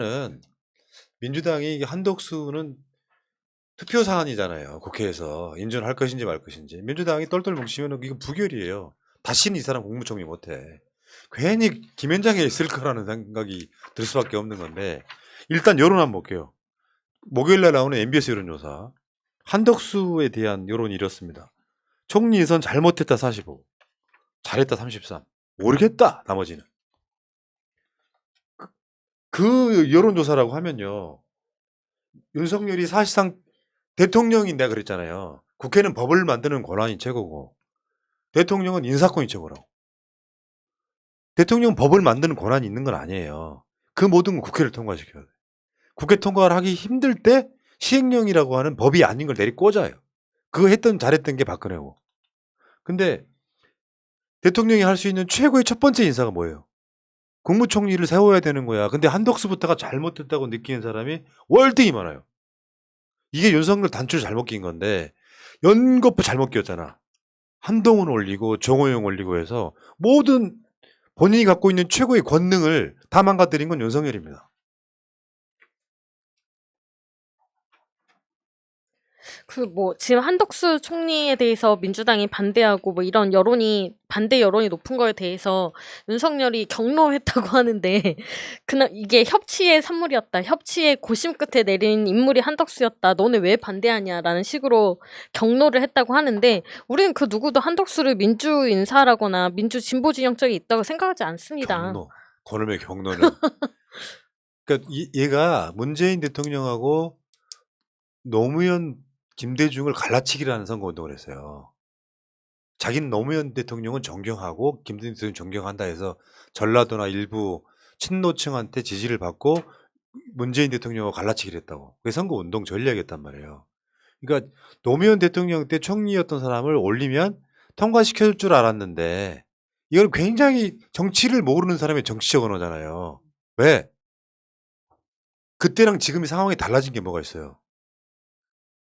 는 민주당이 이게 한덕수는 투표 사안이잖아요. 국회에서 인준할 것인지 말 것인지. 민주당이 똘똘 뭉치면 이거 부결이에요. 다시는 이 사람 국무총리 못해. 괜히 김현장에 있을 거라는 생각이 들 수밖에 없는 건데 일단 여론 한번 볼게요. 목요일날 나오는 MBS 여론조사. 한덕수에 대한 여론이 이렇습니다. 총리 인선 잘못했다 45, 잘했다 33, 모르겠다 나머지는. 그 여론조사라고 하면요. 윤석열이 사실상 대통령인데 그랬잖아요. 국회는 법을 만드는 권한이 최고고 대통령은 인사권이 최고라고. 대통령은 법을 만드는 권한이 있는 건 아니에요. 그 모든 건 국회를 통과시켜야 돼. 국회 통과를 하기 힘들 때 시행령이라고 하는 법이 아닌 걸 내리 꽂아요. 그거 잘했던 게 박근혜고. 근데 대통령이 할 수 있는 최고의 첫 번째 인사가 뭐예요? 국무총리를 세워야 되는 거야. 근데 한덕수부터가 잘못됐다고 느끼는 사람이 월등히 많아요. 이게 윤석열 단추를 잘못 낀 건데 연거푸 잘못 끼웠잖아. 한동훈 올리고 정호영 올리고 해서 모든 본인이 갖고 있는 최고의 권능을 다 망가뜨린 건 윤석열입니다. 지금 한덕수 총리에 대해서 민주당이 반대하고 이런 반대 여론이 높은 거에 대해서 윤석열이 경로했다고 하는데, 이게 협치의 산물이었다. 협치의 고심 끝에 내린 인물이 한덕수였다. 너네 왜 반대하냐라는 식으로 경로를 했다고 하는데, 우리는 그 누구도 한덕수를 민주 인사라거나 민주 진보 진영적이 있다고 생각하지 않습니다. 경로. 그놈의 경로는. 그러니까 얘가 문재인 대통령하고 노무현 김대중을 갈라치기라는 선거운동을 했어요. 자기는 노무현 대통령은 존경하고 김대중 대통령 존경한다 해서 전라도나 일부 친노층한테 지지를 받고 문재인 대통령하고 갈라치기를 했다고. 그게 선거운동 전략이었단 말이에요. 그러니까 노무현 대통령 때 총리였던 사람을 올리면 통과시켜줄 줄 알았는데 이건 굉장히 정치를 모르는 사람의 정치적 언어잖아요. 왜? 그때랑 지금의 상황이 달라진 게 뭐가 있어요?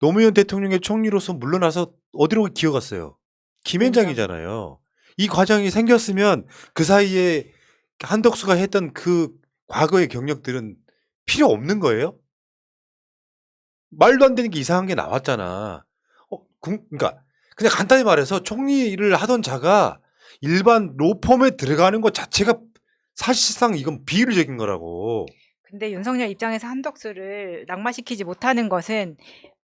노무현 대통령의 총리로서 물러나서 어디로 기어갔어요? 김현장이잖아요. 이 과정이 생겼으면 그 사이에 한덕수가 했던 그 과거의 경력들은 필요 없는 거예요? 말도 안 되는 게 이상한 게 나왔잖아. 그러니까 그냥 간단히 말해서 총리를 하던 자가 일반 로펌에 들어가는 것 자체가 사실상 이건 비윤리적인 거라고. 근데 윤석열 입장에서 한덕수를 낙마시키지 못하는 것은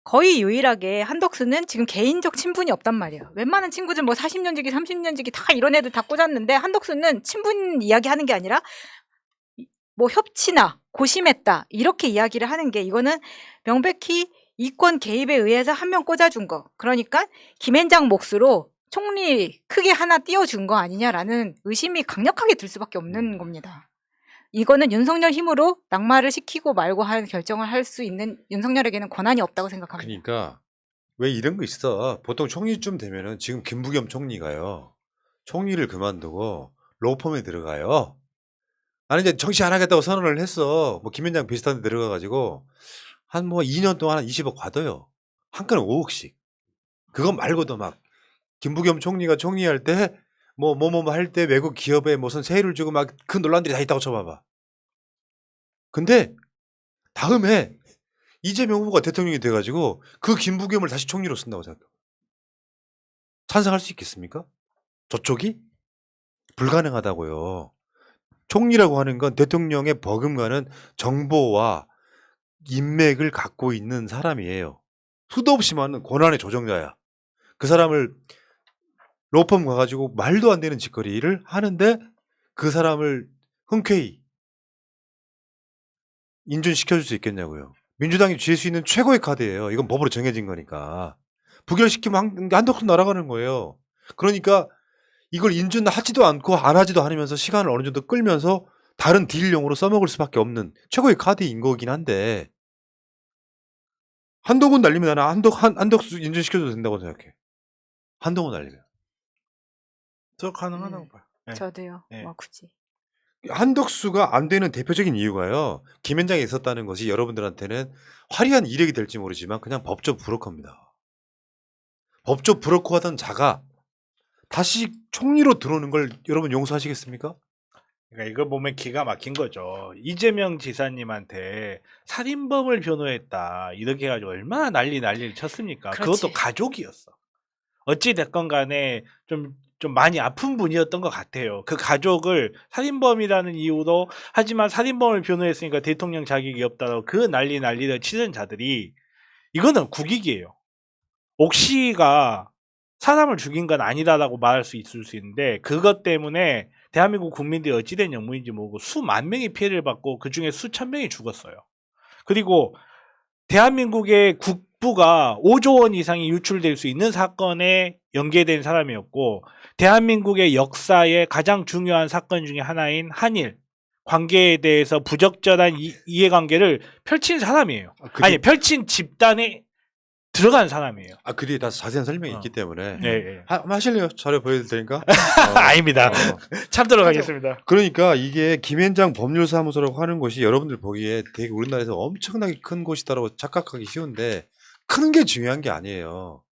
거의 유일하게 한덕수는 지금 개인적 친분이 없단 말이에요. 웬만한 친구들 40년지기, 30년지기 다 이런 애들 다 꽂았는데 한덕수는 친분 이야기하는 게 아니라 협치나 고심했다 이렇게 이야기를 하는 게 이거는 명백히 이권 개입에 의해서 한 명 꽂아준 거. 그러니까 김현장 몫으로 총리 크게 하나 띄워준 거 아니냐라는 의심이 강력하게 들 수밖에 없는 겁니다. 이거는 윤석열 힘으로 낙마를 시키고 말고 할 결정을 할 수 있는 윤석열에게는 권한이 없다고 생각합니다. 그러니까 왜 이런 거 있어. 보통 총리쯤 되면은 지금 김부겸 총리가요. 총리를 그만두고 로펌에 들어가요. 나는 이제 정치 안 하겠다고 선언을 했어. 김현장 비슷한 데 들어가가지고 한 2년 동안 한 20억 받아요. 한 건에 5억씩. 그거 말고도 막 김부겸 총리가 총리할 때 할 때 외국 기업에 무슨 세율을 주고 막 그 논란들이 다 있다고 쳐봐봐. 근데 다음에 이재명 후보가 대통령이 돼가지고 그 김부겸을 다시 총리로 쓴다고 생각해. 찬성할 수 있겠습니까? 저쪽이? 불가능하다고요. 총리라고 하는 건 대통령의 버금가는 정보와 인맥을 갖고 있는 사람이에요. 수도 없이 많은 권한의 조정자야. 그 사람을 로펌 가가지고 말도 안 되는 짓거리를 하는데 그 사람을 흔쾌히 인준시켜줄 수 있겠냐고요. 민주당이 쥘 수 있는 최고의 카드예요. 이건 법으로 정해진 거니까. 부결시키면 한덕수 날아가는 거예요. 그러니까 이걸 인준하지도 않고 안 하지도 않으면서 시간을 어느 정도 끌면서 다른 딜용으로 써먹을 수밖에 없는 최고의 카드인 거긴 한데 한동훈 날리면 나는 한덕수 인준시켜줘도 된다고 생각해. 한동훈 날리면. 저 가능하다고 봐요. 네. 저도요. 네. 굳이. 한덕수가 안 되는 대표적인 이유가요. 김현장에 있었다는 것이 여러분들한테는 화려한 이력이 될지 모르지만 그냥 법조 브로커입니다. 법조 브로커 하던 자가 다시 총리로 들어오는 걸 여러분 용서하시겠습니까? 그러니까 이거 보면 기가 막힌 거죠. 이재명 지사님한테 살인범을 변호했다 이렇게 해가지고 얼마나 난리를 쳤습니까? 그렇지. 그것도 가족이었어. 어찌 됐건 간에 좀 많이 아픈 분이었던 것 같아요. 그 가족을 살인범이라는 이유로 하지만 살인범을 변호했으니까 대통령 자격이 없다고 그 난리를 치는 자들이 이거는 국익이에요. 옥시가 사람을 죽인 건 아니다라고 말할 수 있을 수 있는데 그것 때문에 대한민국 국민들이 어찌된 영문인지 모르고 수만 명이 피해를 받고 그중에 수천 명이 죽었어요. 그리고 대한민국의 국부가 5조 원 이상이 유출될 수 있는 사건에 연계된 사람이었고 대한민국의 역사의 가장 중요한 사건 중에 하나인 한일 관계에 대해서 부적절한 이해관계를 펼친 사람이에요. 아니 펼친 집단에 들어간 사람이에요. 그 뒤에 다 자세한 설명이 있기 음. 때문에. 네. 하실래요? 자료 보여드릴 테니까. 아닙니다. 참도록 하겠습니다. 그러니까 이게 김앤장 법률사무소라고 하는 곳이 여러분들 보기에 되게 우리나라에서 엄청나게 큰 곳이다라고 착각하기 쉬운데 큰 게 중요한 게 아니에요.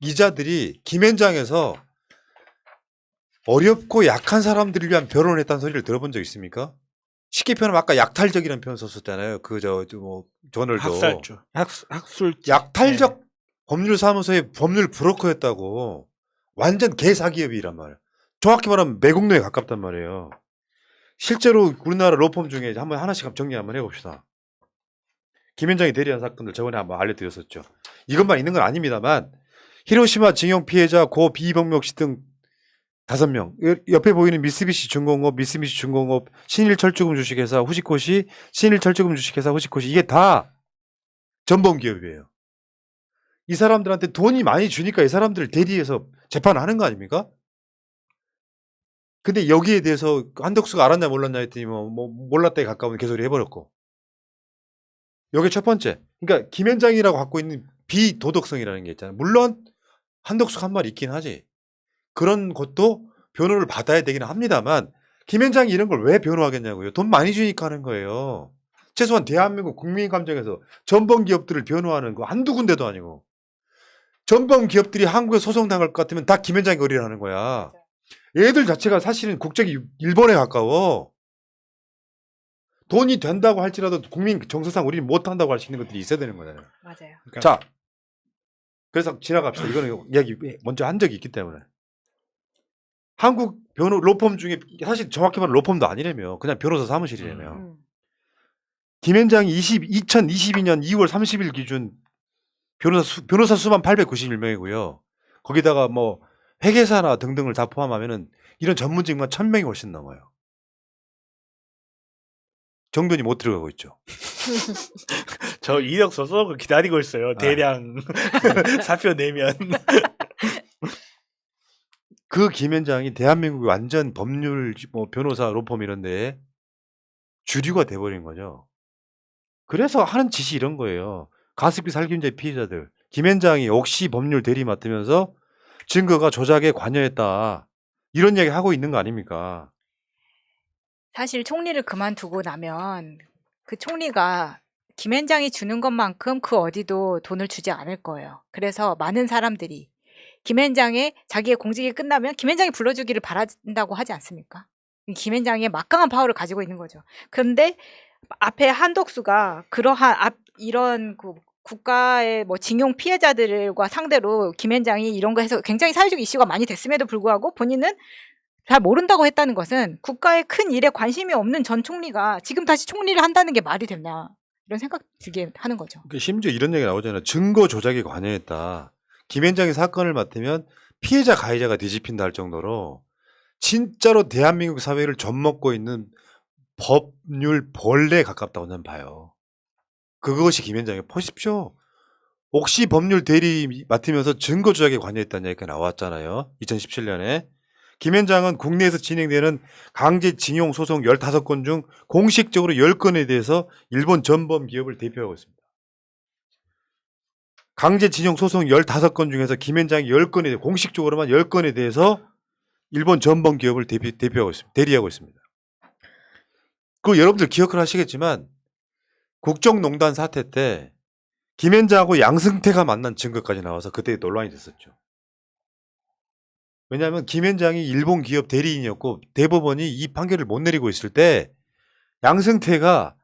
이자들이 김앤장에서 어렵고 약한 사람들을 위한 변호를 했다는 소리를 들어본 적 있습니까? 쉽게 표현하면 아까 약탈적이라는 표현 썼었잖아요. 저널도. 학술. 약탈적 법률사무소의 법률 브로커였다고. 완전 개사기업이란 말이에요. 정확히 말하면 매국노에 가깝단 말이에요. 실제로 우리나라 로펌 중에 한번 하나씩 정리 한번 해봅시다. 김앤장이 대리한 사건들 저번에 한번 알려드렸었죠. 이것만 있는 건 아닙니다만 히로시마 징용 피해자 고 비범록 씨 등 5명. 옆에 보이는 미쓰비시 중공업, 신일철주금 주식회사 후지코시, 신일철주금 주식회사 후지코시 이게 다 전범기업이에요. 이 사람들한테 돈이 많이 주니까 이 사람들을 대리해서 재판하는 거 아닙니까? 근데 여기에 대해서 한덕수가 알았냐 몰랐냐 했더니 몰랐다에 가까운 개소리 해버렸고. 여기 첫 번째. 그러니까 김앤장이라고 갖고 있는 비도덕성이라는 게 있잖아요. 물론 한덕수가 한 말 있긴 하지. 그런 것도 변호를 받아야 되긴 합니다만 김앤장이 이런 걸 왜 변호하겠냐고요. 돈 많이 주니까 하는 거예요. 최소한 대한민국 국민 감정에서 전범 기업들을 변호하는 거 한두 군데도 아니고 전범 기업들이 한국에 소송당할 것 같으면 다 김앤장이 거리를 하는 거야. 얘들 자체가 사실은 국적이 일본에 가까워. 돈이 된다고 할지라도 국민 정서상 우리는 못한다고 할 수 있는 것들이 있어야 되는 거잖아요. 맞아요. 자, 그래서 지나갑시다. 이거는 이야기 먼저 한 적이 있기 때문에. 한국 로펌 중에 사실 정확히 말하면 로펌도 아니라며. 그냥 변호사 사무실이라며. 김앤장이 2022년 2월 30일 기준 변호사 수만 891명이고요. 거기다가 회계사나 등등을 다 포함하면은 이런 전문직만 1000명이 훨씬 넘어요. 정변이 못 들어가고 있죠. 저 이력서 기다리고 있어요. 대량 사표 내면. 그 김앤장이 대한민국의 완전 법률 변호사 로펌 이런 데에 주류가 돼버린 거죠. 그래서 하는 짓이 이런 거예요. 가습기 살균제 피해자들. 김앤장이 옥시 법률 대리 맡으면서 증거가 조작에 관여했다. 이런 이야기 하고 있는 거 아닙니까? 사실 총리를 그만두고 나면 그 총리가 김앤장이 주는 것만큼 그 어디도 돈을 주지 않을 거예요. 그래서 많은 사람들이 김앤장의 자기의 공직이 끝나면 김앤장이 불러주기를 바란다고 하지 않습니까? 김앤장의 막강한 파워를 가지고 있는 거죠. 그런데 앞에 한덕수가 이런 국가의 징용 피해자들과 상대로 김앤장이 이런 거 해서 굉장히 사회적 이슈가 많이 됐음에도 불구하고 본인은 잘 모른다고 했다는 것은 국가의 큰 일에 관심이 없는 전 총리가 지금 다시 총리를 한다는 게 말이 되냐 이런 생각 들게 하는 거죠. 심지어 이런 얘기 나오잖아요. 증거 조작에 관여했다. 김앤장이 사건을 맡으면 피해자 가해자가 뒤집힌다 할 정도로 진짜로 대한민국 사회를 젖먹고 있는 법률 벌레에 가깝다고 저는 봐요. 그것이 김앤장이 보십시오. 옥시 법률 대리 맡으면서 증거 조작에 관여했다는 얘기가 나왔잖아요. 2017년에. 김앤장은 국내에서 진행되는 강제징용 소송 15건 중 공식적으로 10건에 대해서 일본 전범 기업을 대표하고 있습니다. 강제징용 소송 15건 중에서 김앤장이 10건에 공식적으로만 10건에 대해서 일본 전범 기업을 대표하고 있습니다. 대리하고 있습니다. 그 여러분들 기억을 하시겠지만 국정농단 사태 때 김앤장하고 양승태가 만난 증거까지 나와서 그때 논란이 됐었죠. 왜냐하면 김현장이 일본 기업 대리인이었고 대법원이 이 판결을 못 내리고 있을 때 양승태가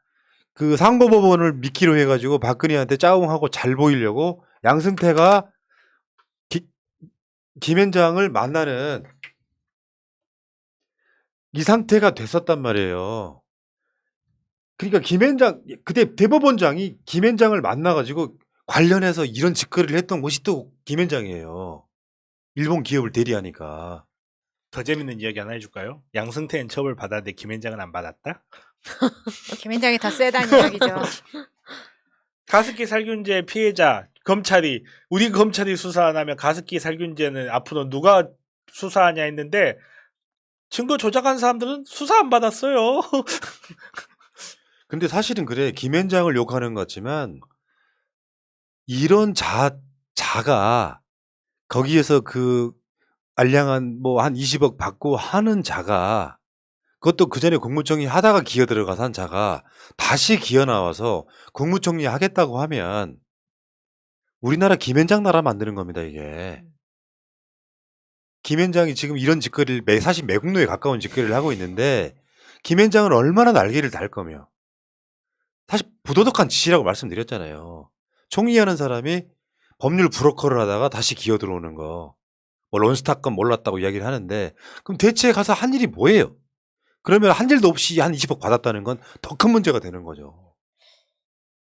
그 상고법원을 미끼로 해가지고 박근혜한테 짜웅하고 잘 보이려고 양승태가 김현장을 만나는 이 상태가 됐었단 말이에요. 그러니까 김현장 그때 대법원장이 김현장을 만나가지고 관련해서 이런 짓거리를 했던 곳이 또 김현장이에요. 일본 기업을 대리하니까. 더 재밌는 이야기 하나 해줄까요? 양승태는 처벌 받았는데 김현장은 안 받았다? 김현장이 더 세다는 이야기죠. 가습기 살균제 피해자 검찰이 우리 검찰이 수사 안 하면 가습기 살균제는 앞으로 누가 수사하냐 했는데 증거 조작한 사람들은 수사 안 받았어요. 근데 사실은 그래. 김현장을 욕하는 것 같지만 이런 자가 거기에서 그 알량한 뭐 한 20억 받고 하는 자가 그것도 그 전에 국무총리 하다가 기어 들어가서 한 자가 다시 기어 나와서 국무총리 하겠다고 하면 우리나라 김현장 나라 만드는 겁니다, 이게. 김현장이 지금 이런 짓거리를 사실 매국노에 가까운 짓거리를 하고 있는데 김현장은 얼마나 날개를 달 거며. 사실 부도덕한 짓이라고 말씀드렸잖아요. 총리하는 사람이 법률 브로커를 하다가 다시 기어 들어오는 거. 뭐 론스타건 몰랐다고 이야기를 하는데 그럼 대체 가서 한 일이 뭐예요? 그러면 한 일도 없이 한 20억 받았다는 건 더 큰 문제가 되는 거죠.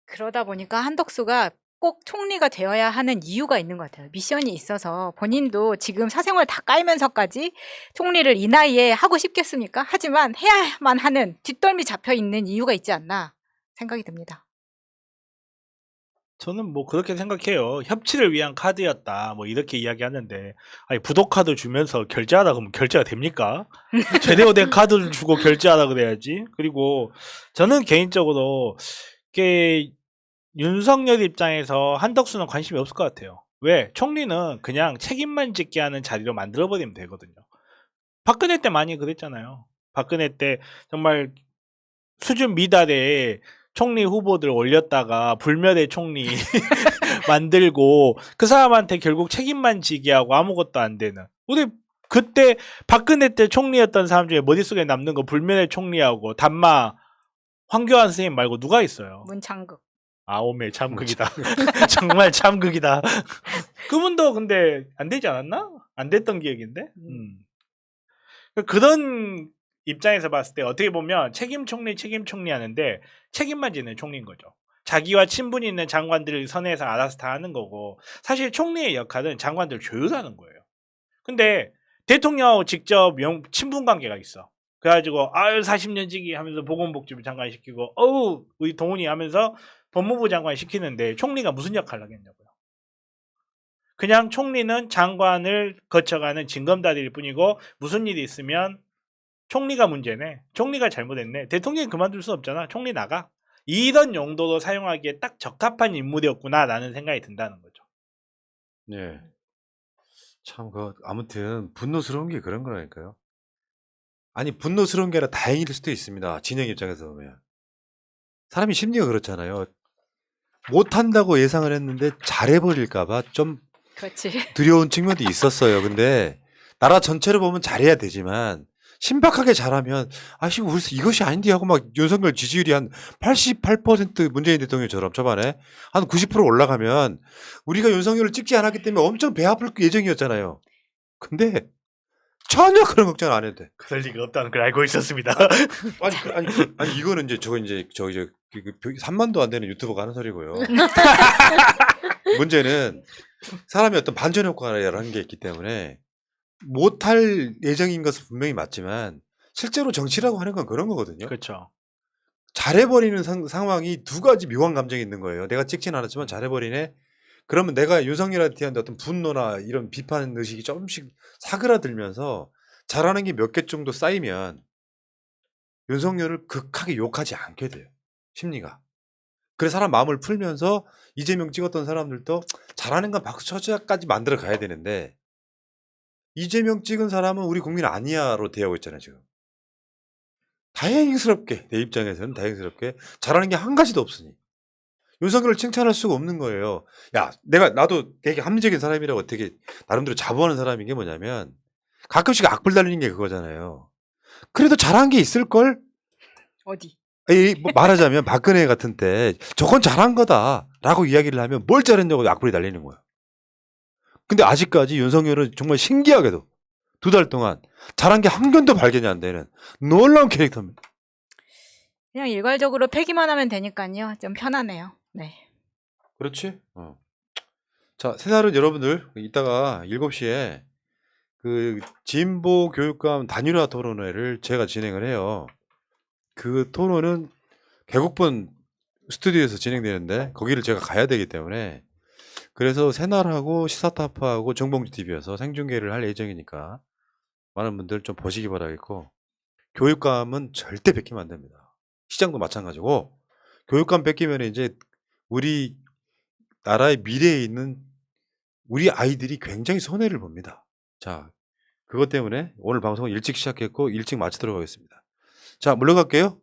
그러다 보니까 한덕수가 꼭 총리가 되어야 하는 이유가 있는 것 같아요. 미션이 있어서 본인도 지금 사생활 다 깔면서까지 총리를 이 나이에 하고 싶겠습니까? 하지만 해야만 하는 뒷덜미 잡혀 있는 이유가 있지 않나 생각이 듭니다. 저는 뭐 그렇게 생각해요. 협치를 위한 카드였다. 뭐 이렇게 이야기하는데 아니 부도카드 주면서 결제하다 그러면 결제가 됩니까? 제대로 된 카드를 주고 결제하다 그래야지. 그리고 저는 개인적으로 이게 윤석열 입장에서 한덕수는 관심이 없을 것 같아요. 왜? 총리는 그냥 책임만 짓게 하는 자리로 만들어버리면 되거든요. 박근혜 때 많이 그랬잖아요. 박근혜 때 정말 수준 미달에 총리 후보들 올렸다가 불멸의 총리 만들고 그 사람한테 결국 책임만 지게 하고 아무것도 안 되는. 우리 그때 박근혜 때 총리였던 사람 중에 머릿속에 남는 거 불멸의 총리하고 단마 황교안 선생님 말고 누가 있어요? 문창극. 아, 오메 참극이다. 정말 참극이다. 그분도 근데 안 되지 않았나? 안 됐던 기억인데. 그런 입장에서 봤을 때 어떻게 보면 책임 총리 하는데 책임만 지는 총리인 거죠. 자기와 친분이 있는 장관들을 선에서 알아서 다 하는 거고 사실 총리의 역할은 장관들 조율하는 거예요. 근데 대통령하고 직접 친분 관계가 있어. 그래가지고 아유 40년 지기 하면서 보건복지부 장관 시키고 어우 우리 동훈이 하면서 법무부 장관 시키는데 총리가 무슨 역할을 하겠냐고요. 그냥 총리는 장관을 거쳐가는 징검다리일 뿐이고 무슨 일이 있으면 총리가 문제네. 총리가 잘못했네. 대통령이 그만둘 수 없잖아. 총리 나가. 이런 용도로 사용하기에 딱 적합한 인물이었구나라는 생각이 든다는 거죠. 예. 참, 아무튼, 분노스러운 게 그런 거라니까요. 아니, 분노스러운 게 아니라 다행일 수도 있습니다. 진영 입장에서 보면. 사람이 심리가 그렇잖아요. 못한다고 예상을 했는데 잘해버릴까봐 좀 그렇지. 두려운 측면도 있었어요. 근데, 나라 전체를 보면 잘해야 되지만, 신박하게 잘하면 아씨 우리 이것이 아닌데 하고 막 윤석열 지지율이 한 88% 문재인 대통령처럼 초반에 한 90% 올라가면 우리가 윤석열을 찍지 않았기 때문에 엄청 배 아플 예정이었잖아요. 근데 전혀 그런 걱정 안 해도 돼. 그럴 리가 없다는 걸 알고 있었습니다. 아니 이거는 이제 저 이제 3만도 안 되는 유튜버가 하는 소리고요. 문제는 사람이 어떤 반전 효과라는 게 있기 때문에 못할 예정인 것은 분명히 맞지만 실제로 정치라고 하는 건 그런 거거든요. 그렇죠. 잘해버리는 상황이 두 가지 묘한 감정이 있는 거예요. 내가 찍진 않았지만 잘해버리네. 그러면 내가 윤석열한테 한 어떤 분노나 이런 비판 의식이 조금씩 사그라들면서 잘하는 게 몇 개 정도 쌓이면 윤석열을 극하게 욕하지 않게 돼요. 심리가. 그래서 사람 마음을 풀면서 이재명 찍었던 사람들도 잘하는 건 박수 쳐줘야까지 만들어 가야 되는데 이재명 찍은 사람은 우리 국민 아니야로 대하고 있잖아요, 지금. 다행스럽게, 내 입장에서는 다행스럽게 잘하는 게 한 가지도 없으니. 윤석열을 칭찬할 수가 없는 거예요. 야, 나도 되게 합리적인 사람이라고 되게 나름대로 자부하는 사람인 게 뭐냐면 가끔씩 악플 달리는 게 그거잖아요. 그래도 잘한 게 있을걸? 어디? 뭐 말하자면 박근혜 같은 때 저건 잘한 거다라고 이야기를 하면 뭘 잘했냐고 악플이 달리는 거야. 근데 아직까지 윤석열은 정말 신기하게도 2달 동안 잘한 게 한 견도 발견이 안 되는 놀라운 캐릭터입니다. 그냥 일괄적으로 폐기만 하면 되니까요. 좀 편하네요. 네. 그렇지? 자, 새날은 여러분들 이따가 7시에 그 진보 교육감 단일화 토론회를 제가 진행을 해요. 그 토론은 개국본 스튜디오에서 진행되는데 거기를 제가 가야 되기 때문에 그래서 새날하고 시사타파하고 정봉주 TV에서 생중계를 할 예정이니까 많은 분들 좀 보시기 바라겠고 교육감은 절대 뺏기면 안 됩니다. 시장도 마찬가지고 교육감 뺏기면 이제 우리 나라의 미래에 있는 우리 아이들이 굉장히 손해를 봅니다. 자, 그것 때문에 오늘 방송은 일찍 시작했고 일찍 마치도록 하겠습니다. 자, 물러갈게요.